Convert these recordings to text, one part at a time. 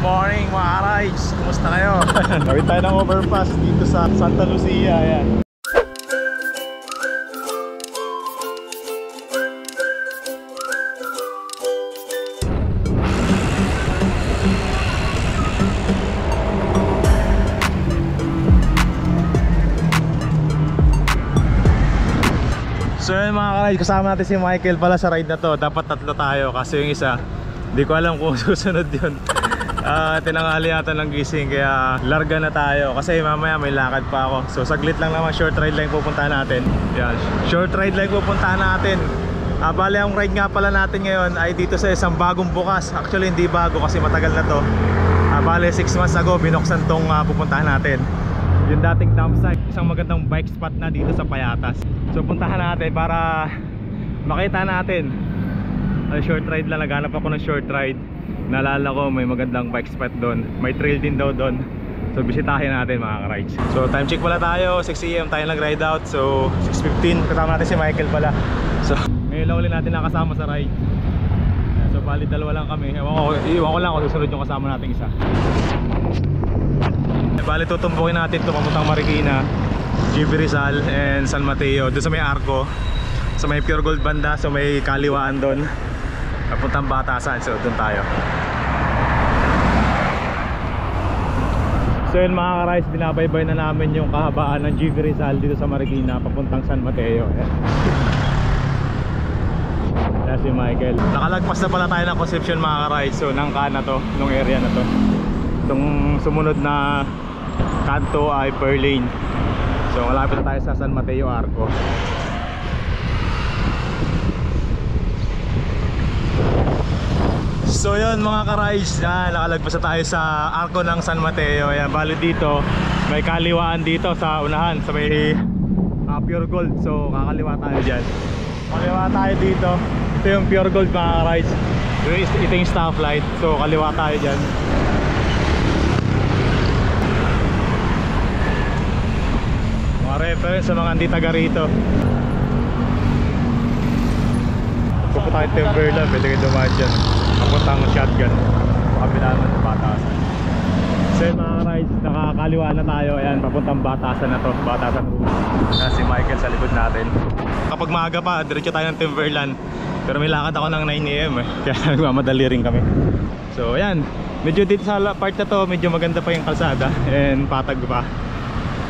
morning mga ka-rides! Kumusta kayo? Gawin tayo ng overpass dito sa Santa Lucia. Ayan. So yun mga ka-rides, kasama natin si Michael pala sa ride na to. Dapat tatlo tayo kasi yung isa hindi ko alam kung susunod yun. Tinanghali yata ng gising kaya larga na tayo kasi mamaya may lakad pa ako. So saglit lang naman, short ride lang pupuntahan natin. Yan, short ride lang pupuntahan natin. Bale ang ride nga pala natin ngayon ay dito sa isang bagong bukas. Actually hindi bago kasi matagal na to. Bale 6 months ago binuksan tong pupuntahan natin. Yung dating dump site, isang magandang bike spot na dito sa Payatas. So puntahan natin para makita natin. Short ride lang, naghanap ako ng short ride. Naalala ko may magandang bike spot doon. May trail din daw doon. So bisitahin natin mga ka-rides. So time check pala tayo, 6 AM tayo nag-ride out. So 6:15, kasama natin si Michael pala. So ngayon lang ulit natin nakasama sa ride. So bali dalawa lang kami. Iwan ko lang kung susunod yung kasama natin isa. Bali tutumbukin natin ito papuntang Marikina, GB Rizal and San Mateo. Doon sa may Arco, sa may Pure Gold banda, so may kaliwaan doon papuntang Batasan. So doon tayo. So yun mga ka-rides, binabaybay na namin yung kahabaan ng GB Rizal dito sa Marikina papuntang San Mateo. Yan si Michael. Nakalagpas na pala tayo ng Concepcion mga ka-rides. So nangka na to, nung area na to. Itong sumunod na kanto ay per lane. So malapit na tayo sa San Mateo Arco. So yun mga ka-rides, nakalagpas na tayo sa Arco ng San Mateo. Ayan, bali dito may kaliwaan dito sa unahan sa may Pure Gold. So kakaliwa tayo dyan. Kaliwa tayo dito. Ito yung Pure Gold mga ka-rides. Ito yung stoplight. So kaliwa tayo dyan. Mga reference sa mga hindi taga rito. Pupunta tayo Timberland, pwede kayo dumaan dyan. Papuntang Shotgun, pakabila naman sa Batasan. So yun mga rides, nakakaliwa na tayo. Ayan, papuntang Batasan na to, Batasan Road. Ayan si Michael sa likod natin. Kapag maaga pa, diretso tayo ng Timberland. Pero may lakad ako ng 9 AM kaya nagmamadali rin kami. So ayan, medyo dito sa part na to, medyo maganda pa yung kalsada and patag pa.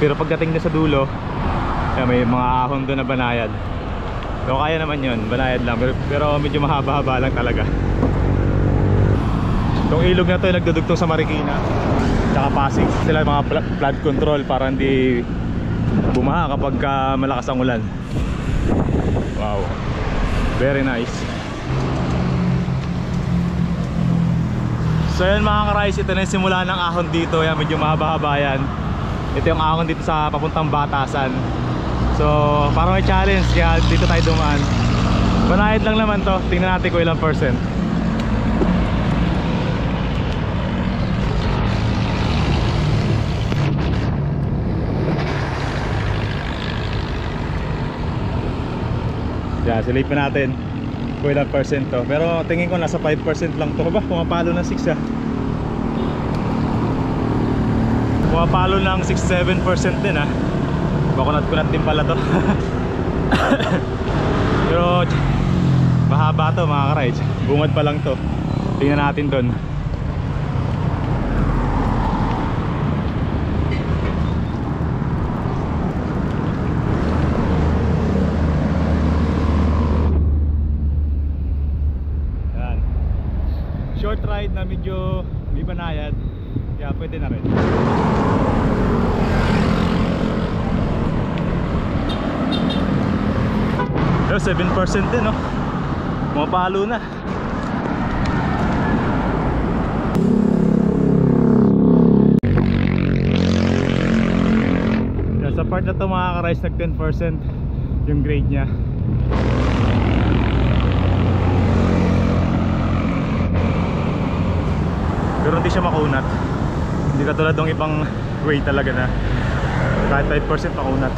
Pero pagdating na sa dulo, ayan, may mga ahon doon na banayad. So kaya naman yun, banayad lang, pero medyo mahaba-haba lang talaga. Itong ilog na to ay nagdudugtong sa Marikina tsaka Pasig. Sila mga flood control para hindi bumaha kapag malakas ang ulan. Wow, very nice. So yun mga ka-rides, ito na yung simula ng ahon dito. Yan, medyo mahaba-haba yan. Ito yung ahon dito sa papuntang Batasan. So parang may challenge kaya dito tayo dumaan. Banayad lang naman to, tingnan natin kung ilang percent. Yan, silipin natin kung ilang percent to. Pero tingin ko nasa 5% lang to. Ba, pumapalo ng 6 pumapalo ng 6-7% din Kunat-kunat din pala to. Pero mahaba to mga ka-rides. Bungad pa lang to. Tingnan natin doon. Yan. Short ride na medyo may banayad. Kaya pwede na rin. 7% din pumapalo na. Yan, sa part na to mga ka-rides nag 10% yung grade nya. Pero hindi siya makunat. Hindi katulad ng ibang way talaga na kahit 5% makunat.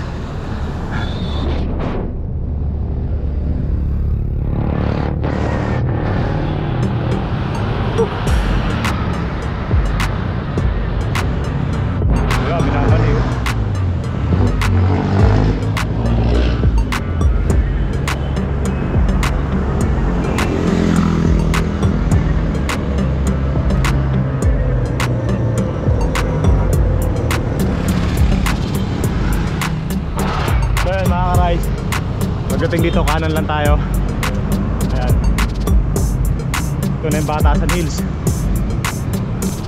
Pagdating dito kanan lang tayo. Ayan. Ito na yung Batasan Hills.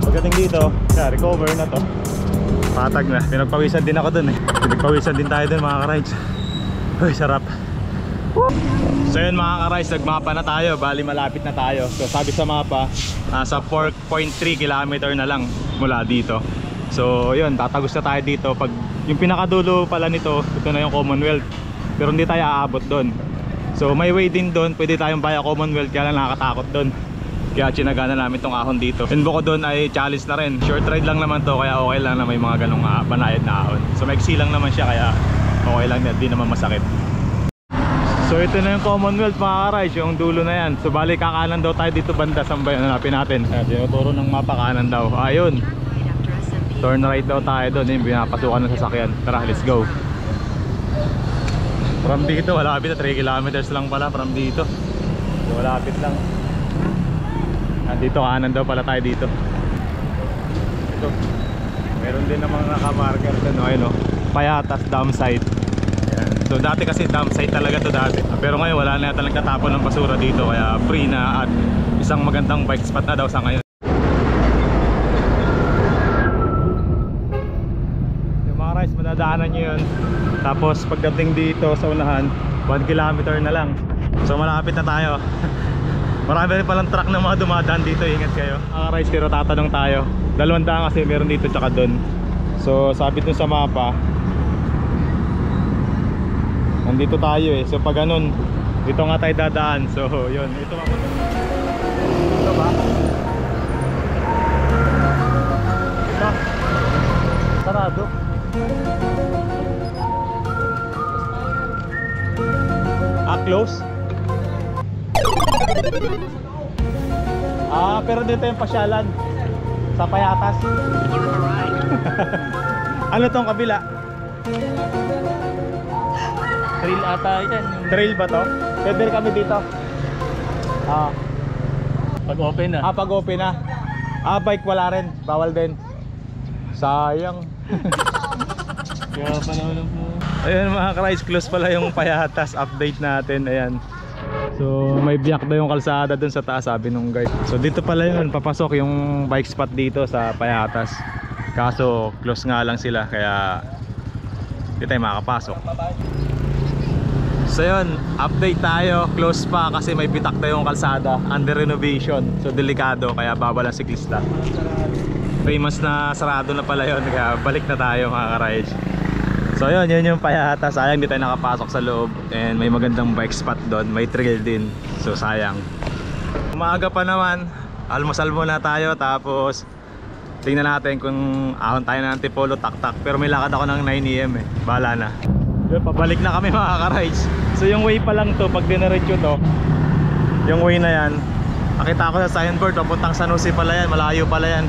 Pagdating dito, recover na to. Patag na. Pinagpawisan din ako dun eh. Pinagpawisan din tayo dun mga ka-rides. Uy, sarap. So yun mga ka-rides, nagmapa na tayo. Bali malapit na tayo. So sabi sa mapa, nasa 4.3 km na lang mula dito. So yun, tatagos na tayo dito. Pag yung pinakadulo pala nito, ito na yung Commonwealth. Pero hindi tayo aabot doon. So may way din doon, pwede tayong via Commonwealth. Kaya lang nakakatakot doon. Kaya chinaga na namin tong ahon dito. And bukod doon ay challenge na rin. Short ride lang naman to, kaya okay lang na may mga ganong banayad na ahon. So maiksi lang naman siya, kaya okay lang, di naman masakit. So ito na yung Commonwealth mga ka-rides, yung dulo na yan. So bali kakanan daw tayo dito banda. Saan ba yun? Hanapin natin. Tinuturo ng mapa, kanan daw. Ayun, turn right daw tayo doon. Yung pinapasukan ng sasakyan. Tara, let's go. From dito, malapit na 3 kilometers lang pala from dito. So malapit lang. Dito kanan daw pala tayo dito. Ito, meron din namang nakamarker doon. Ayun o, Payatas Dam Site. Ayan. So dati kasi dam site talaga to dati. Pero ngayon wala na yata nagtatapon ng basura dito. Kaya free na at isang magandang bike spot na daw sa ngayon. Yung mga rides, madadaanan nyo yun. Tapos pagdating dito sa unahan, 1 kilometer na lang. So malapit na tayo. Marami rin palang truck na mga dumadaan dito, ingat kayo. Rides, pero tatanong tayo. 200 kasi meron dito tsaka doon. So sabi dun sa mapa, nandito tayo eh. So pag ganun, dito nga tayo dadaan. So yun, ito ba? Ito ba? Ito. Sarado. Close? Pero dito yung pasyalan sa Payatas. Ano tong kabila? Trail ata yan. Trail ba to? Pwede kami dito. Pag open na. Pag open na. Bike wala rin. Bawal din. Sayang. Kaya panahon po. Ayan mga ka-rides, close pala yung Payatas. Update natin. Ayan. So may biyak daw yung kalsada dun sa taas, sabi nung guide. So dito pala yun, papasok yung bike spot dito sa Payatas. Kaso close nga lang sila, kaya hindi tayo makakapasok. So yun, update tayo. Close pa kasi may bitak na yung kalsada, under renovation. So delikado, kaya bawal ang siklista. 3 months na sarado na pala yun, kaya balik na tayo mga ka-rides. So yun yung Payatas. Sayang di tayo nakapasok sa loob. And may magandang bike spot doon. May trail din. So sayang. Umaga pa naman, almusal muna tayo. Tapos tingnan natin kung ahon tayo ng Antipolo, tak-tak. Pero may lakad ako ng 9 AM eh. Bahala na. Yun, pabalik na kami mga ka-rides. So yung way pa lang to, pag dinaretso to, yung way na yan, nakita ko sa signboard, papuntang San Jose pala yan. Malayo pala yan.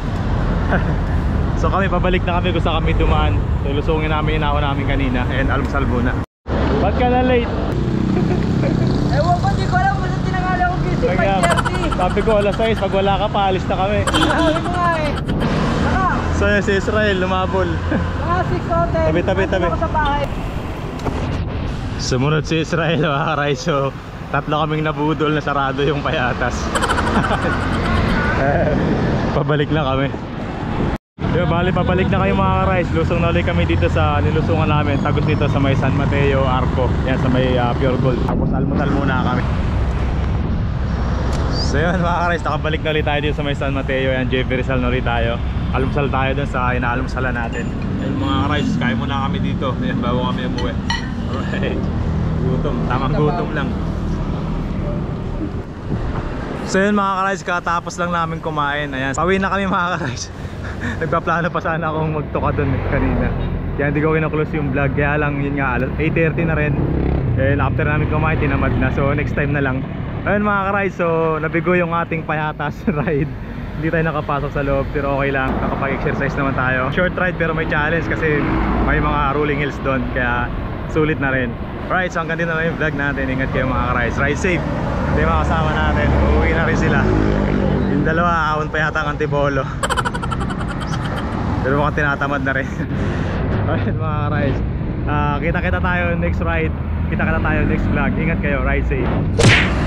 So kami pabalik na kami kung saan kami dumaan. So lusungin namin inawa namin kanina. And almusal muna. Ba't ka na late? Ewan ko, di ko alam. Basta tinangali ako gising 5:30. Sabi ko alas 6, pag wala ka paalis na kami. Sabi ko nga eh. Saka, So yan si Israel lumabol. mga 6:10. Tabi. Ako sa bahay. Sumunod si Israel mga ka-rides. So tatlo kaming nabudol na sarado yung Payatas. Pabalik na kami. Bali pabalik na kayo mga ka-rides. Lusong na ulit kami dito sa nilusungan namin. Tagos dito sa may San Mateo, Arco. Yan sa may Pure Gold. Tapos almusal muna kami. So yun mga ka-rides, nakabalik na ulit tayo dito sa may San Mateo. Yan, JP Rizal na ulit tayo. Almusal tayo dun sa inaalmusalan natin. Yan mga ka-rides, kain muna kami dito. Yan, bago kami umuwi. Alright. Gutom, tamang gutom lang. So yun mga ka-rides, katapos lang namin kumain. Ayan, pauwi na kami mga ka-rides. Nagpaplano pa sana akong magtuka dun kanina, kaya hindi ko kina-close yung vlog. Kaya lang yun nga, 8:30 na rin. And after namin kumain, tinamad na. So next time na lang. Ayun mga ka-rides, so nabigo yung ating Payatas ride. Hindi tayo nakapasok sa loob, pero okay lang, nakapag-exercise naman tayo. Short ride pero may challenge kasi may mga rolling hills doon, kaya sulit na rin. Alright, so hanggang dito na yung vlog natin. Ingat kayo mga ka-rides, ride safe. Ito yung mga kasama natin, uuwi na rin sila. Yung dalawa, ahon pa yata ang Antipolo. Pero mukhang tinatamad na rin. Alright mga ka-rides, kita-kita tayo next ride. Kita-kita tayo next vlog. Ingat kayo, ride safe.